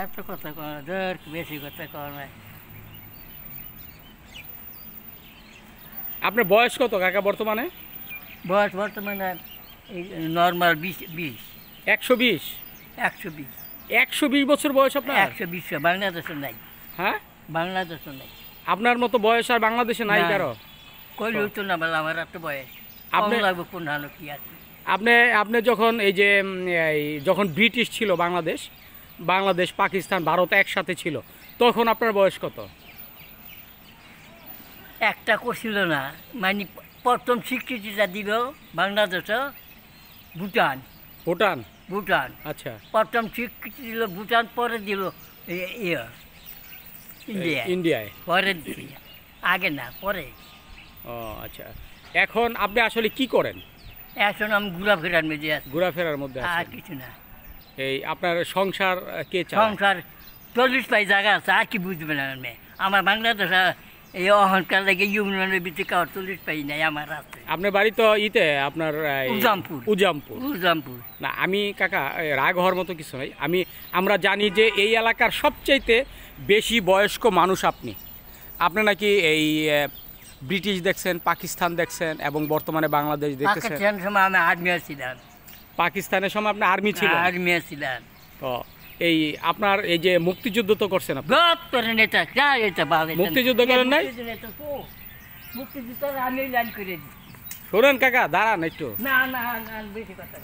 এত কথা কর না, ধর বেশি কথা কর না। আপনার বয়স কত কাকা বর্তমানে? বয়স বর্তমানে এই নর্মাল 20। 120? 120। 120 বছর বয়স আপনার? 120 বাংলাদেশে নাই। হ্যাঁ, বাংলাদেশে নাই। আপনার মতো বয়স আর বাংলাদেশে নাই কারো? কইলে হইতো না, বলে আমার এত বয়স আপনি লাগবে কোন হালো কি আছে। আপনি যখন এই যে যখন ব্রিটিশ ছিল বাংলাদেশ পাকিস্তান ভারত একসাথে ছিল, তখন আপনার বয়স কত? একটা করছিল না, মানে প্রথম স্বীকৃতিটা দিল বাংলাদেশে ভুটান। ভুটান? ভুটান আচ্ছা। প্রথম স্বীকৃতি দিল ভুটান, পরে দিল ইন্ডিয়ায়। পরে আগে না, পরে। ও আচ্ছা। এখন আপনি আসলে কি করেন? এখন আমি ঘোরাফেরার মধ্যে আছি। ঘোরাফেরার মধ্যে আর আছেন? কিছু না। এই আপনার সংসার কে চালায়? সংসার 40 পাই জায়গা আছে, আর কি বুঝবে না আমি। আমার বাংলাদেশে এই অহংকার লাগে ইউনিয়নের ভিতরে কাউ 40 পাই নাই আমার আছে। আপনার বাড়ি তো আপনার উজামপুর। না, আমি কাকা রাগ হওয়ার মতো কিছু নাই। আমরা জানি যে এই এলাকার সবচাইতে বেশি বয়স্ক মানুষ আপনি নাকি এই ব্রিটিশ দেখছেন, পাকিস্তান দেখছেন এবং বর্তমানে বাংলাদেশ দেখতেছেন। পাকিস্তানের সময় আমি আর্মি ছিলাম। পাকিস্তানের সময় আপনি আর্মি ছিলেন? আর্মি ছিলাম। তো এই আপনার এই যে মুক্তিযুদ্ধ তো করছেন আপনি? মুক্তিযুদ্ধ করেন নাই? মুক্তিযুদ্ধ আমি লাইন করে দিই। শোনেন কাকা, দাঁড়ান একটু। না বেশি কথা